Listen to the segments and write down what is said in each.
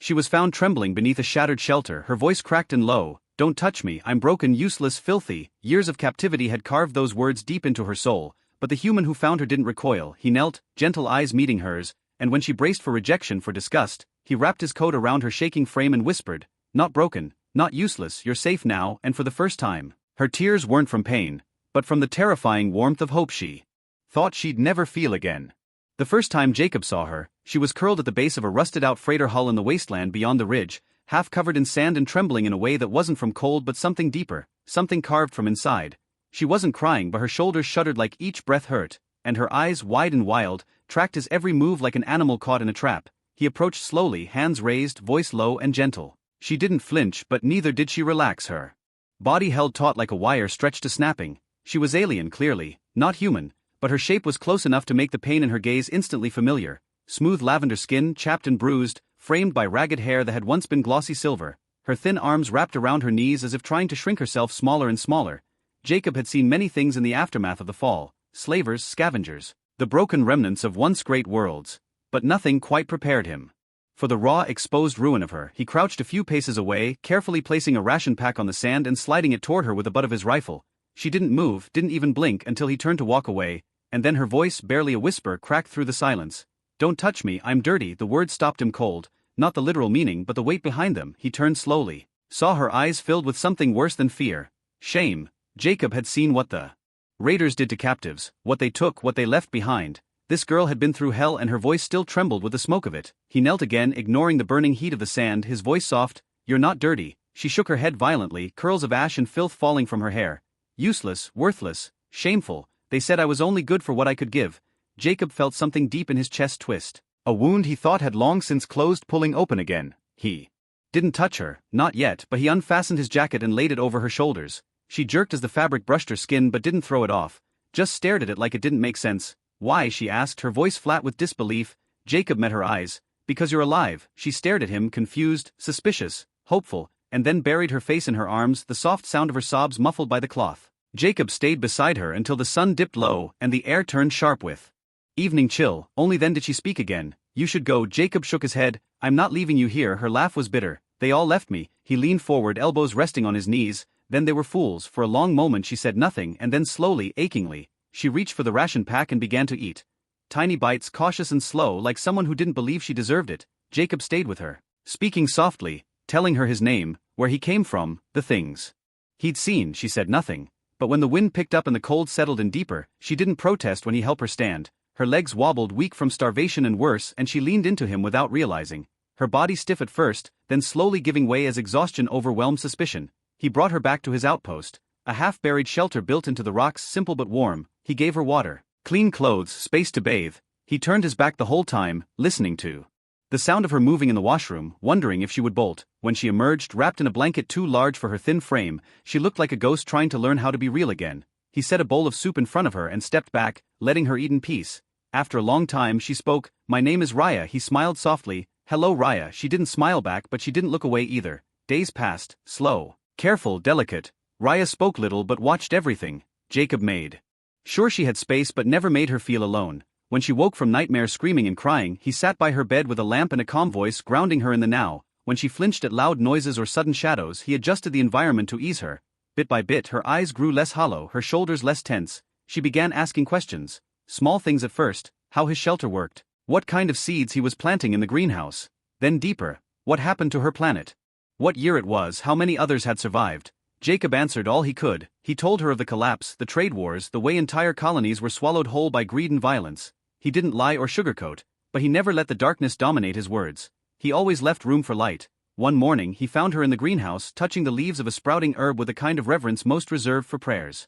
She was found trembling beneath a shattered shelter, her voice cracked and low. "Don't touch me, I'm broken, useless, filthy." Years of captivity had carved those words deep into her soul, but the human who found her didn't recoil. He knelt, gentle eyes meeting hers, and when she braced for rejection, for disgust, he wrapped his coat around her shaking frame and whispered, "Not broken, not useless, you're safe now." And for the first time, her tears weren't from pain, but from the terrifying warmth of hope she thought she'd never feel again. The first time Jacob saw her, she was curled at the base of a rusted-out freighter hull in the wasteland beyond the ridge, half covered in sand and trembling in a way that wasn't from cold but something deeper, something carved from inside. She wasn't crying, but her shoulders shuddered like each breath hurt, and her eyes, wide and wild, tracked his every move like an animal caught in a trap. He approached slowly, hands raised, voice low and gentle. She didn't flinch, but neither did she relax. Her body held taut like a wire stretched to snapping. She was alien, clearly, not human, but her shape was close enough to make the pain in her gaze instantly familiar. Smooth lavender skin, chapped and bruised, framed by ragged hair that had once been glossy silver, her thin arms wrapped around her knees as if trying to shrink herself smaller and smaller. Jacob had seen many things in the aftermath of the fall: slavers, scavengers, the broken remnants of once great worlds, but nothing quite prepared him for the raw, exposed ruin of her. He crouched a few paces away, carefully placing a ration pack on the sand and sliding it toward her with the butt of his rifle. She didn't move, didn't even blink until he turned to walk away, and then her voice, barely a whisper, cracked through the silence. "Don't touch me, I'm dirty." The words stopped him cold, not the literal meaning but the weight behind them. He turned slowly, saw her eyes filled with something worse than fear: shame. Jacob had seen what the raiders did to captives, what they took, what they left behind. This girl had been through hell, and her voice still trembled with the smoke of it. He knelt again, ignoring the burning heat of the sand, his voice soft. "You're not dirty." She shook her head violently, curls of ash and filth falling from her hair. "Useless, worthless, shameful. They said I was only good for what I could give." Jacob felt something deep in his chest twist. A wound he thought had long since closed pulling open again. He didn't touch her, not yet, but he unfastened his jacket and laid it over her shoulders. She jerked as the fabric brushed her skin but didn't throw it off, just stared at it like it didn't make sense. "Why?" she asked, her voice flat with disbelief. Jacob met her eyes. "Because you're alive." She stared at him, confused, suspicious, hopeful, and then buried her face in her arms, the soft sound of her sobs muffled by the cloth. Jacob stayed beside her until the sun dipped low and the air turned sharp with evening chill. Only then did she speak again. "You should go." Jacob shook his head. "I'm not leaving you here." Her laugh was bitter. "They all left me." He leaned forward, elbows resting on his knees. "Then they were fools." For a long moment she said nothing, and then slowly, achingly, she reached for the ration pack and began to eat. Tiny bites, cautious and slow, like someone who didn't believe she deserved it. Jacob stayed with her, speaking softly, telling her his name, where he came from, the things he'd seen. She said nothing, but when the wind picked up and the cold settled in deeper, she didn't protest when he helped her stand. Her legs wobbled, weak from starvation and worse, and she leaned into him without realizing, her body stiff at first, then slowly giving way as exhaustion overwhelmed suspicion. He brought her back to his outpost, a half-buried shelter built into the rocks, simple but warm. He gave her water, clean clothes, space to bathe. He turned his back the whole time, listening to the sound of her moving in the washroom, wondering if she would bolt. When she emerged, wrapped in a blanket too large for her thin frame, she looked like a ghost trying to learn how to be real again. He set a bowl of soup in front of her and stepped back, letting her eat in peace. After a long time she spoke. "My name is Raya." He smiled softly. "Hello, Raya." She didn't smile back, but she didn't look away either. Days passed, slow, careful, delicate. Raya spoke little but watched everything. Jacob made sure she had space but never made her feel alone. When she woke from nightmare screaming and crying, he sat by her bed with a lamp and a calm voice, grounding her in the now. When she flinched at loud noises or sudden shadows, he adjusted the environment to ease her. Bit by bit her eyes grew less hollow, her shoulders less tense. She began asking questions. Small things at first: how his shelter worked, what kind of seeds he was planting in the greenhouse. Then deeper: what happened to her planet, what year it was, how many others had survived. Jacob answered all he could. He told her of the collapse, the trade wars, the way entire colonies were swallowed whole by greed and violence. He didn't lie or sugarcoat, but he never let the darkness dominate his words. He always left room for light. One morning he found her in the greenhouse, touching the leaves of a sprouting herb with a kind of reverence most reserved for prayers.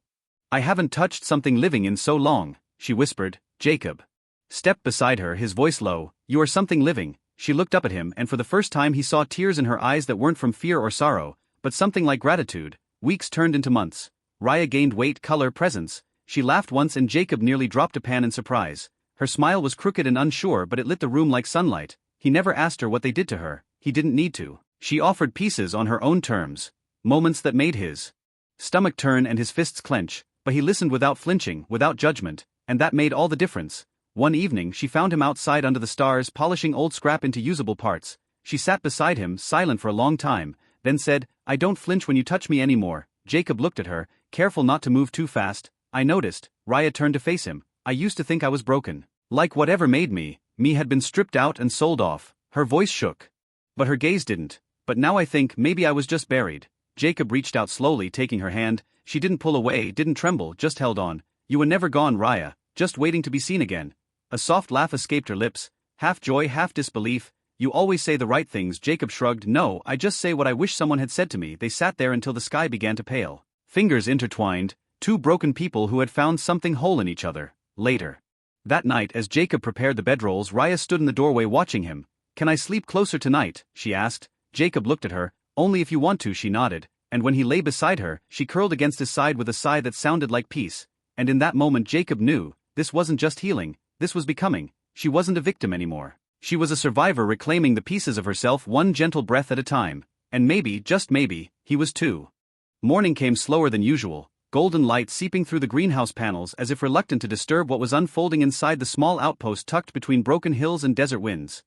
"I haven't touched something living in so long," she whispered. Jacob stepped beside her, his voice low. "You are something living." She looked up at him, and for the first time he saw tears in her eyes that weren't from fear or sorrow, but something like gratitude. Weeks turned into months. Raya gained weight, color, presence. She laughed once and Jacob nearly dropped a pan in surprise. Her smile was crooked and unsure, but it lit the room like sunlight. He never asked her what they did to her. He didn't need to. She offered pieces on her own terms. Moments that made his stomach turn and his fists clench, but he listened without flinching, without judgment, and that made all the difference. One evening she found him outside under the stars, polishing old scrap into usable parts. She sat beside him, silent for a long time, then said, "I don't flinch when you touch me anymore." Jacob looked at her, careful not to move too fast. "I noticed." Raya turned to face him. "I used to think I was broken. Like whatever made me had been stripped out and sold off." Her voice shook. But her gaze didn't. "But now I think maybe I was just buried." Jacob reached out slowly, taking her hand. She didn't pull away, didn't tremble, just held on. "You were never gone, Raya, just waiting to be seen again." A soft laugh escaped her lips, half joy, half disbelief. "You always say the right things." Jacob shrugged. "No, I just say what I wish someone had said to me." They sat there until the sky began to pale. Fingers intertwined, two broken people who had found something whole in each other. Later that night, as Jacob prepared the bedrolls, Raya stood in the doorway watching him. "Can I sleep closer tonight?" she asked. Jacob looked at her. "Only if you want to," she nodded, and when he lay beside her, she curled against his side with a sigh that sounded like peace. And in that moment Jacob knew, this wasn't just healing, this was becoming. She wasn't a victim anymore. She was a survivor reclaiming the pieces of herself one gentle breath at a time. And maybe, just maybe, he was too. Morning came slower than usual, golden light seeping through the greenhouse panels as if reluctant to disturb what was unfolding inside the small outpost tucked between broken hills and desert winds.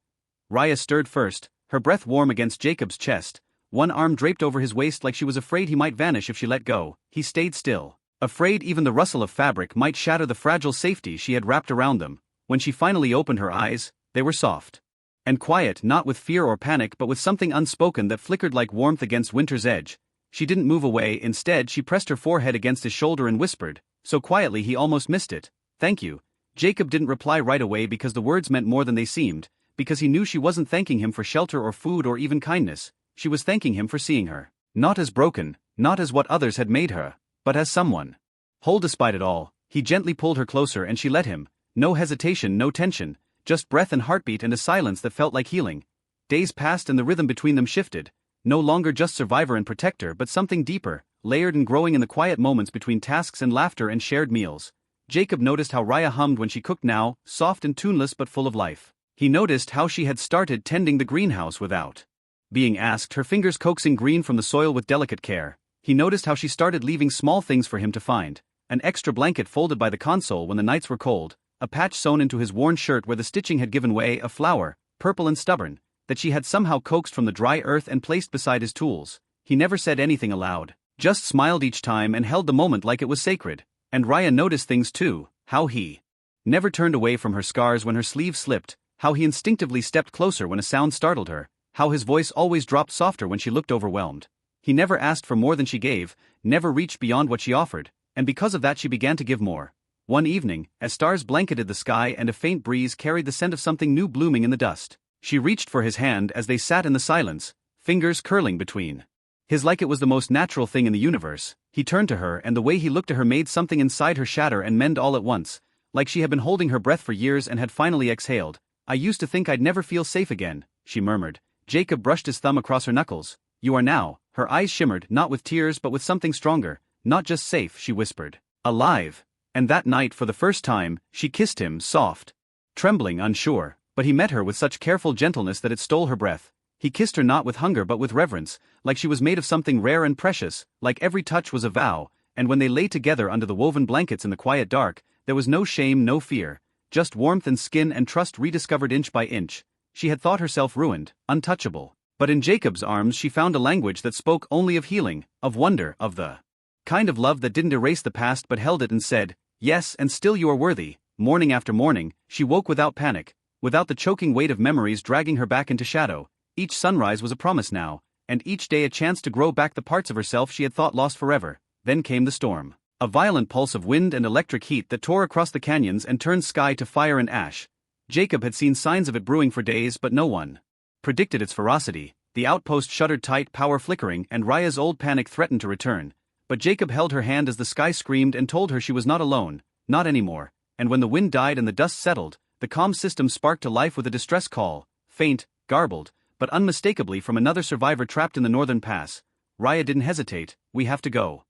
Raya stirred first, her breath warm against Jacob's chest, one arm draped over his waist like she was afraid he might vanish if she let go. He stayed still, afraid even the rustle of fabric might shatter the fragile safety she had wrapped around them. When she finally opened her eyes, they were soft and quiet, not with fear or panic but with something unspoken that flickered like warmth against winter's edge. She didn't move away, instead she pressed her forehead against his shoulder and whispered, so quietly he almost missed it, "Thank you." Jacob didn't reply right away because the words meant more than they seemed, because he knew she wasn't thanking him for shelter or food or even kindness. She was thanking him for seeing her, not as broken, not as what others had made her, but as someone whole despite it all. He gently pulled her closer and she let him. No hesitation, no tension, just breath and heartbeat and a silence that felt like healing. Days passed and the rhythm between them shifted, no longer just survivor and protector but something deeper, layered and growing in the quiet moments between tasks and laughter and shared meals. Jacob noticed how Raya hummed when she cooked now, soft and tuneless but full of life. He noticed how she had started tending the greenhouse without being asked, her fingers coaxing green from the soil with delicate care. He noticed how she started leaving small things for him to find, an extra blanket folded by the console when the nights were cold, a patch sewn into his worn shirt where the stitching had given way, a flower, purple and stubborn, that she had somehow coaxed from the dry earth and placed beside his tools. He never said anything aloud, just smiled each time and held the moment like it was sacred. And Raya noticed things too, how he never turned away from her scars when her sleeve slipped, how he instinctively stepped closer when a sound startled her, how his voice always dropped softer when she looked overwhelmed. He never asked for more than she gave, never reached beyond what she offered, and because of that she began to give more. One evening, as stars blanketed the sky and a faint breeze carried the scent of something new blooming in the dust, she reached for his hand as they sat in the silence, fingers curling between his like it was the most natural thing in the universe. He turned to her and the way he looked at her made something inside her shatter and mend all at once, like she had been holding her breath for years and had finally exhaled. "I used to think I'd never feel safe again," she murmured. Jacob brushed his thumb across her knuckles. "You are now." Her eyes shimmered, not with tears but with something stronger. "Not just safe," she whispered. "Alive." And that night for the first time, she kissed him, soft, trembling, unsure, but he met her with such careful gentleness that it stole her breath. He kissed her not with hunger but with reverence, like she was made of something rare and precious, like every touch was a vow, and when they lay together under the woven blankets in the quiet dark, there was no shame, no fear, just warmth and skin and trust rediscovered inch by inch. She had thought herself ruined, untouchable, but in Jacob's arms she found a language that spoke only of healing, of wonder, of the kind of love that didn't erase the past but held it and said, "Yes, and still you are worthy." Morning after morning, she woke without panic, without the choking weight of memories dragging her back into shadow. Each sunrise was a promise now, and each day a chance to grow back the parts of herself she had thought lost forever. Then came the storm. A violent pulse of wind and electric heat that tore across the canyons and turned sky to fire and ash. Jacob had seen signs of it brewing for days but no one predicted its ferocity. The outpost shuddered tight, power flickering, and Raya's old panic threatened to return. But Jacob held her hand as the sky screamed and told her she was not alone, not anymore. And when the wind died and the dust settled, the comm system sparked to life with a distress call, faint, garbled, but unmistakably from another survivor trapped in the northern pass. Raya didn't hesitate. "We have to go."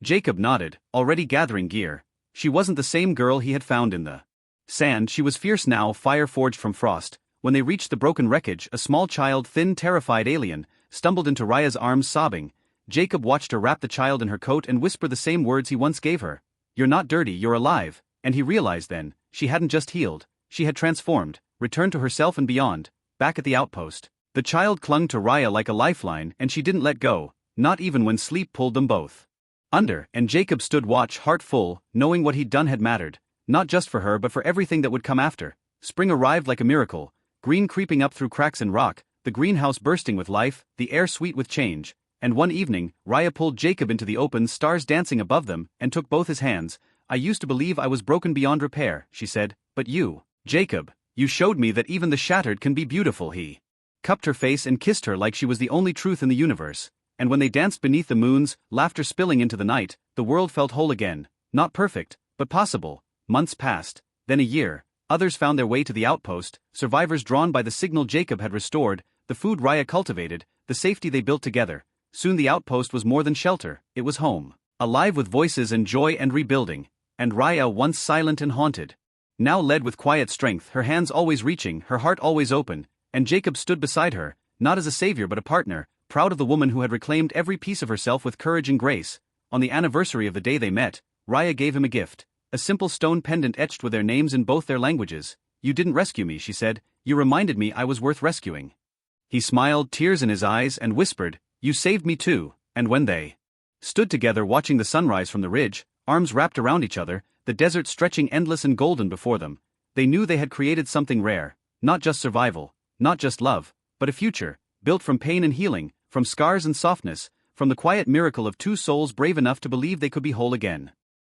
Jacob nodded, already gathering gear. She wasn't the same girl he had found in the sand, she was fierce now, fire forged from frost. When they reached the broken wreckage, a small child, thin, terrified alien, stumbled into Raya's arms sobbing. Jacob watched her wrap the child in her coat and whisper the same words he once gave her. "You're not dirty, you're alive." And he realized then, she hadn't just healed, she had transformed, returned to herself and beyond. Back at the outpost, The child clung to Raya like a lifeline and she didn't let go, not even when sleep pulled them both under, and Jacob stood watch, heart full, knowing what he'd done had mattered, not just for her but for everything that would come after. Spring arrived like a miracle, green creeping up through cracks in rock, the greenhouse bursting with life, the air sweet with change, and one evening, Raya pulled Jacob into the open, stars dancing above them, and took both his hands. I used to believe I was broken beyond repair, she said, but you, Jacob, you showed me that even the shattered can be beautiful. He cupped her face and kissed her like she was the only truth in the universe. And when they danced beneath the moons, laughter spilling into the night, the world felt whole again, not perfect, but possible. Months passed, then a year, others found their way to the outpost, survivors drawn by the signal Jacob had restored, the food Raya cultivated, the safety they built together. Soon the outpost was more than shelter, it was home, alive with voices and joy and rebuilding. And Raya, once silent and haunted, now led with quiet strength, her hands always reaching, her heart always open, and Jacob stood beside her, not as a savior but a partner, proud of the woman who had reclaimed every piece of herself with courage and grace. On the anniversary of the day they met, Raya gave him a gift, a simple stone pendant etched with their names in both their languages. You didn't rescue me, she said, you reminded me I was worth rescuing. He smiled, tears in his eyes, and whispered, you saved me too. And when they stood together watching the sunrise from the ridge, arms wrapped around each other, the desert stretching endless and golden before them, they knew they had created something rare, not just survival, not just love, but a future, built from pain and healing, from scars and softness, from the quiet miracle of two souls brave enough to believe they could be whole again.